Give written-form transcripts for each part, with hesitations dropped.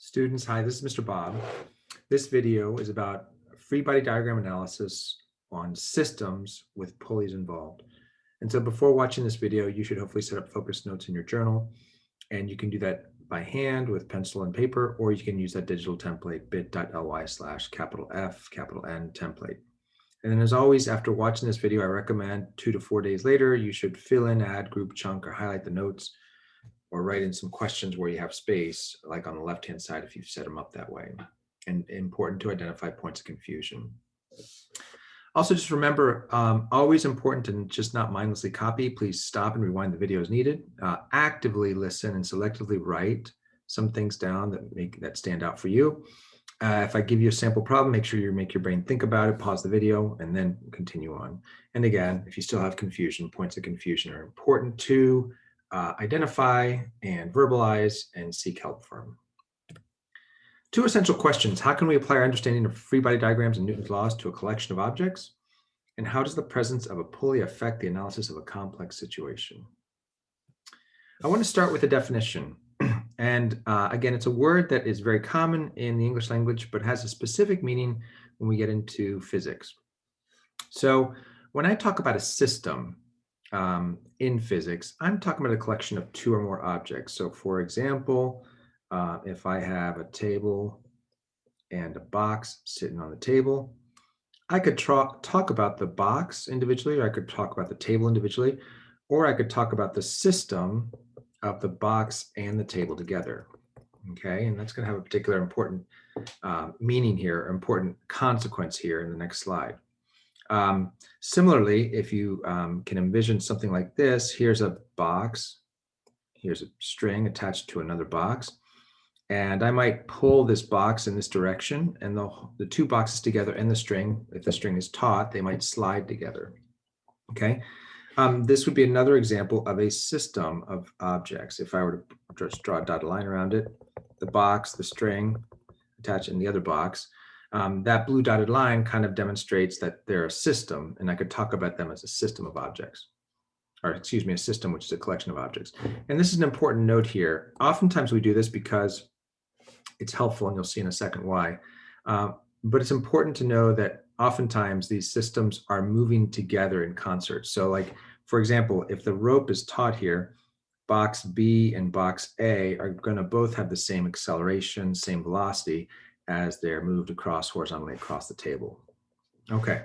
Students, hi, this is Mr. Bob. This video is about free body diagram analysis on systems with pulleys involved. And so before watching this video, you should hopefully set up focus notes in your journal. And you can do that by hand with pencil and paper, or you can use that digital template, bit.ly/F N template. And then as always, after watching this video, I recommend 2 to 4 days later, you should fill in, add, group, chunk, or highlight the notes, or write in some questions where you have space, like on the left-hand side if you've set them up that way. And important to identify points of confusion. Also, just remember, always important to just not mindlessly copy. Please stop and rewind the video as needed. Actively listen and selectively write some things down that stand out for you. If I give you a sample problem, make sure you make your brain think about it, pause the video, and then continue on. And again, if you still have confusion, points of confusion are important to identify and verbalize and seek help from. 2 essential questions. How can we apply our understanding of free body diagrams and Newton's laws to a collection of objects? And how does the presence of a pulley affect the analysis of a complex situation? I want to start with a definition. And again, it's a word that is very common in the English language, but has a specific meaning when we get into physics. So when I talk about a system in physics, I'm talking about a collection of 2 or more objects. So for example, if I have a table and a box sitting on the table, I could talk about the box individually, or I could talk about the table individually, or I could talk about the system of the box and the table together. Okay, and that's going to have a particular important meaning here, important consequence here in the next slide. Similarly, if you can envision something like this, here's a box, here's a string attached to another box, and I might pull this box in this direction, and the 2 boxes together and the string, if the string is taut, they might slide together. Okay, this would be another example of a system of objects. If I were to just draw a dotted line around it, the box, the string attached in the other box, that blue dotted line kind of demonstrates that they're a system, and I could talk about them as a system of objects, or excuse me, a system which is a collection of objects. And this is an important note here. Oftentimes we do this because it's helpful, and you'll see in a second why. But it's important to know that oftentimes these systems are moving together in concert. So like, for example, if the rope is taut here, box B and box A are going to both have the same acceleration, same velocity as they're moved horizontally across the table. Okay,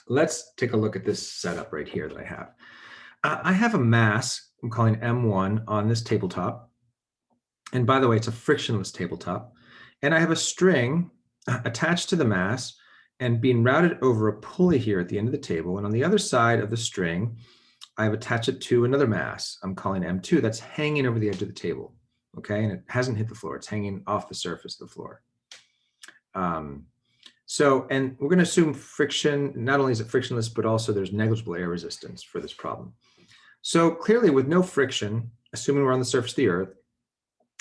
let's take a look at this setup right here that I have. I have a mass I'm calling M1 on this tabletop. And by the way, it's a frictionless tabletop. And I have a string attached to the mass and being routed over a pulley here at the end of the table. And on the other side of the string, I've attached it to another mass I'm calling M2 that's hanging over the edge of the table. Okay, and it hasn't hit the floor. It's hanging off the surface of the floor. And we're going to assume friction, not only is it frictionless, but also there's negligible air resistance for this problem. So clearly with no friction, assuming we're on the surface of the Earth,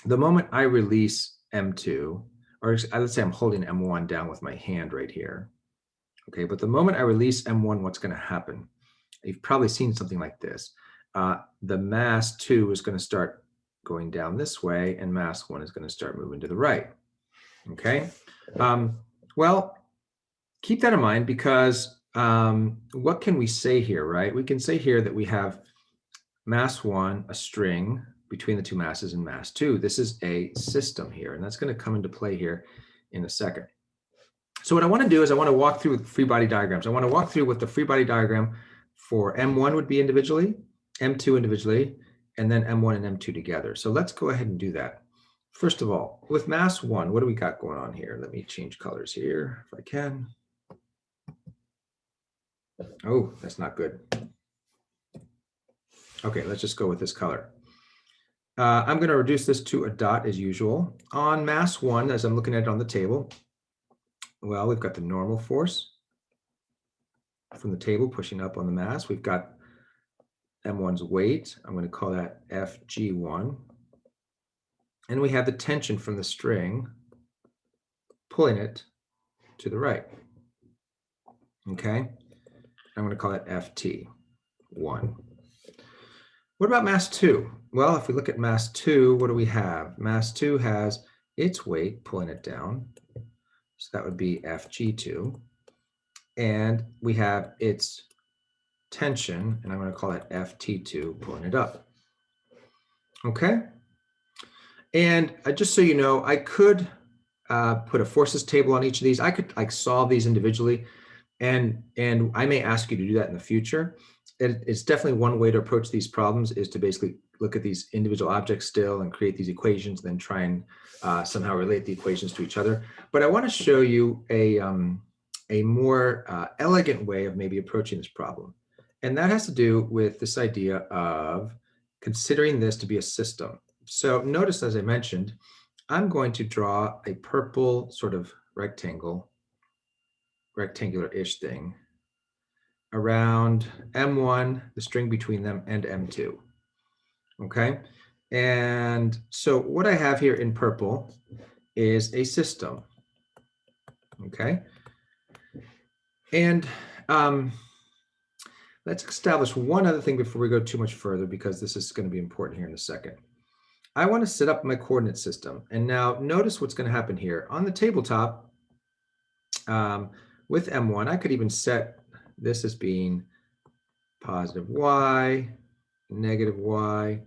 the moment I release M2, or let's say I'm holding M1 down with my hand right here. Okay, but the moment I release M1, what's going to happen? You've probably seen something like this. The mass 2 is going to start going down this way, and mass 1 is going to start moving to the right. Okay, well, keep that in mind, because what can we say here, right? We can say here that we have mass 1, a string between the 2 masses, and mass 2. This is a system here, and that's going to come into play here in a second. So what I want to do is I want to walk through free body diagrams. I want to walk through what the free body diagram for M1 would be individually, M2 individually, and then M1 and M2 together. So let's go ahead and do that. First of all, with mass 1, what do we got going on here? Let me change colors here if I can. Oh, that's not good. Okay, let's just go with this color. I'm going to reduce this to a dot as usual. On mass 1, as I'm looking at it on the table, well, we've got the normal force from the table pushing up on the mass. We've got M1's weight. I'm going to call that FG1. And we have the tension from the string pulling it to the right. Okay, I'm going to call that FT1. What about mass 2? Well, if we look at mass 2, what do we have? Mass 2 has its weight, pulling it down. So that would be FG2. And we have its tension, and I'm going to call it FT2, pulling it up. Okay. And just so you know, I could put a forces table on each of these. I could like solve these individually, and I may ask you to do that in the future. It's definitely one way to approach these problems, is to basically look at these individual objects still and create these equations, then try and somehow relate the equations to each other. But I want to show you a more elegant way of maybe approaching this problem. And that has to do with this idea of considering this to be a system. So notice, as I mentioned, I'm going to draw a purple sort of rectangular-ish thing around M1, the string between them, and M2. Okay, and so what I have here in purple is a system. Okay, and let's establish one other thing before we go too much further, because this is going to be important here in a second. I want to set up my coordinate system, and now notice what's going to happen here on the tabletop. With M1, I could even set this as being positive y, negative y,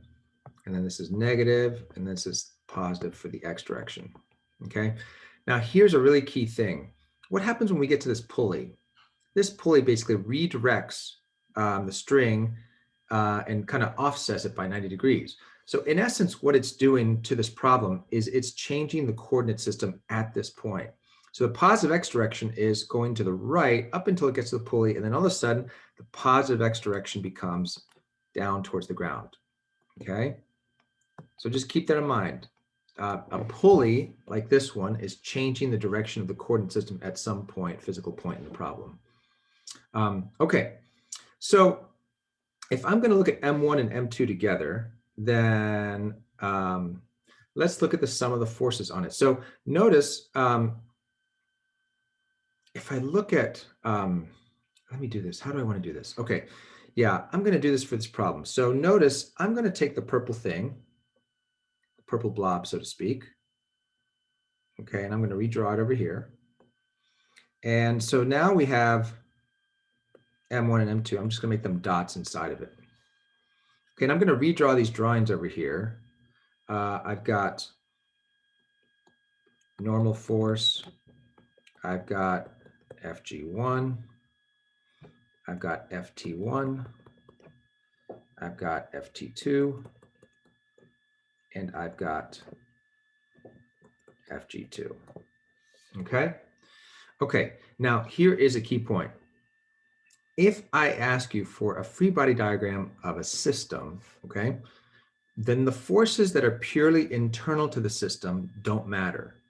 and then this is negative, and this is positive for the x direction. Okay, now here's a really key thing. What happens when we get to this pulley? This pulley basically redirects the string and kind of offsets it by 90 degrees. So in essence, what it's doing to this problem is it's changing the coordinate system at this point. So the positive x direction is going to the right up until it gets to the pulley, and then all of a sudden, the positive x direction becomes down towards the ground. Okay, so just keep that in mind. A pulley like this one is changing the direction of the coordinate system at some point, physical point in the problem. Okay, so if I'm going to look at M1 and M2 together, then let's look at the sum of the forces on it. So notice, if I look at, let me do this. How do I want to do this? Okay, yeah, I'm going to do this for this problem. So notice I'm going to take the purple thing, the purple blob, so to speak. Okay, and I'm going to redraw it over here. And so now we have M1 and M2. I'm just going to make them dots inside of it. Okay, and I'm going to redraw these drawings over here. I've got normal force. I've got FG1. I've got FT1. I've got FT2. And I've got FG2. Okay? Okay, now here is a key point. If I ask you for a free body diagram of a system, okay, then the forces that are purely internal to the system don't matter,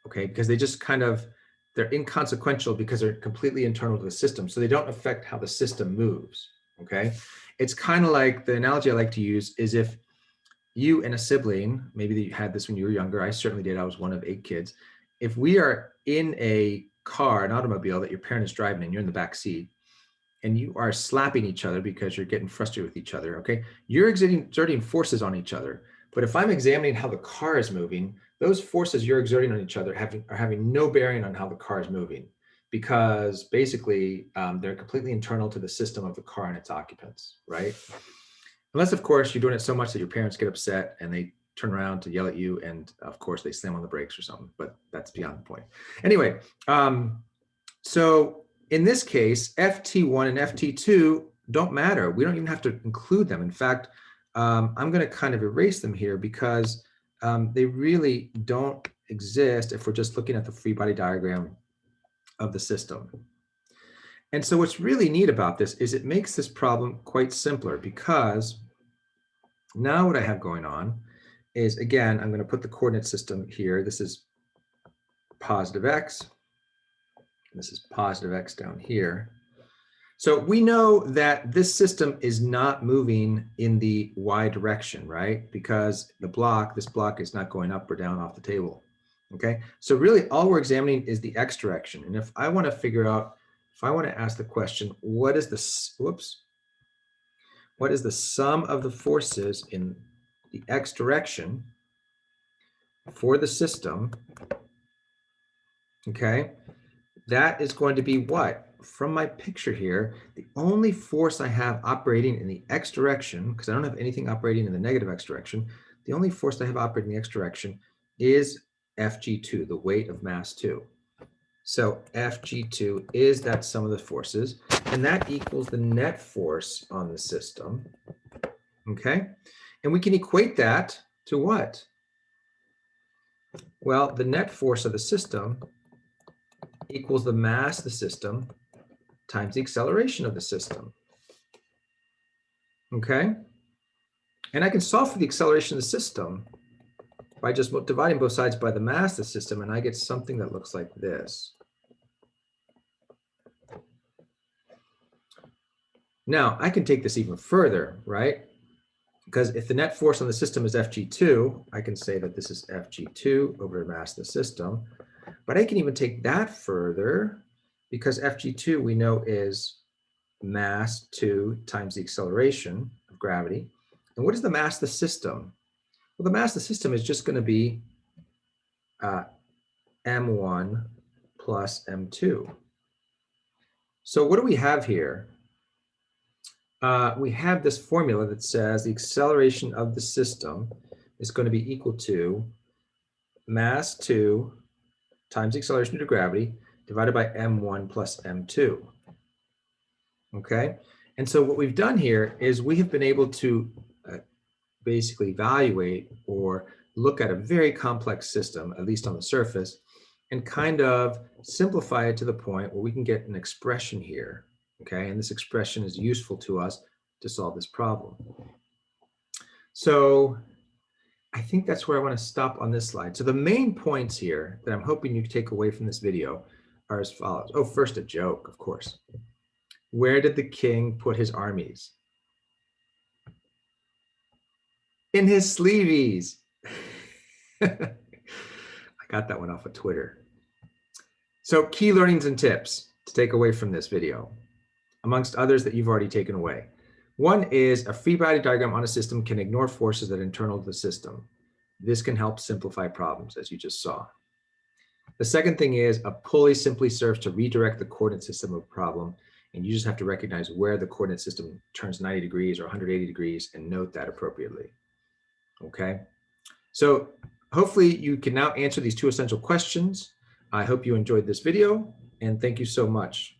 okay, because they just kind of, they're inconsequential because they're completely internal to the system, so they don't affect how the system moves, okay? It's kind of like, the analogy I like to use is if you and a sibling, maybe you had this when you were younger, I certainly did, I was one of 8 kids. If we are in a car, an automobile that your parent is driving and you're in the back seat, and you are slapping each other because you're getting frustrated with each other, okay? You're exerting forces on each other. But if I'm examining how the car is moving, those forces you're exerting on each other are having no bearing on how the car is moving, because basically they're completely internal to the system of the car and its occupants, right? Unless, of course, you're doing it so much that your parents get upset and they turn around to yell at you, and of course they slam on the brakes or something, but that's beyond the point. Anyway, so in this case, FT1 and FT2 don't matter. We don't even have to include them. In fact, I'm going to kind of erase them here because they really don't exist if we're just looking at the free body diagram of the system. And so what's really neat about this is it makes this problem quite simpler, because now what I have going on is, again, I'm going to put the coordinate system here. This is positive x. This is positive x down here. So we know that this system is not moving in the y direction, right? Because this block is not going up or down off the table, okay? So really all we're examining is the x direction. And if I want to figure out, if I want to ask the question, what is the sum of the forces in the x direction? for the system, okay, that is going to be what? From my picture here, the only force I have operating in the x direction, because I don't have anything operating in the negative x direction, the only force I have operating in the x direction is Fg2, the weight of mass 2. So Fg2 is that sum of the forces, and that equals the net force on the system, okay? And we can equate that to what? Well, the net force of the system equals the mass of the system times the acceleration of the system, okay? And I can solve for the acceleration of the system by just dividing both sides by the mass of the system, and I get something that looks like this. Now, I can take this even further, right? Because if the net force on the system is Fg2, I can say that this is Fg2 over the mass of the system. But I can even take that further because Fg2 we know is mass 2 times the acceleration of gravity. And what is the mass of the system? Well, the mass of the system is just going to be m1 plus m2. So what do we have here? We have this formula that says the acceleration of the system is going to be equal to mass 2 times the acceleration due to gravity divided by m1 plus m2. Okay, and so what we've done here is we have been able to basically evaluate or look at a very complex system, at least on the surface, and kind of simplify it to the point where we can get an expression here. Okay, and this expression is useful to us to solve this problem. So I think that's where I want to stop on this slide. So the main points here that I'm hoping you take away from this video are as follows. Oh, first a joke, of course. Where did the king put his armies? In his sleeveys. I got that one off of Twitter. So key learnings and tips to take away from this video, amongst others that you've already taken away. One is a free body diagram on a system can ignore forces that are internal to the system. This can help simplify problems, as you just saw. The second thing is a pulley simply serves to redirect the coordinate system of a problem, and you just have to recognize where the coordinate system turns 90 degrees or 180 degrees and note that appropriately. Okay, so hopefully you can now answer these two essential questions. I hope you enjoyed this video, and thank you so much.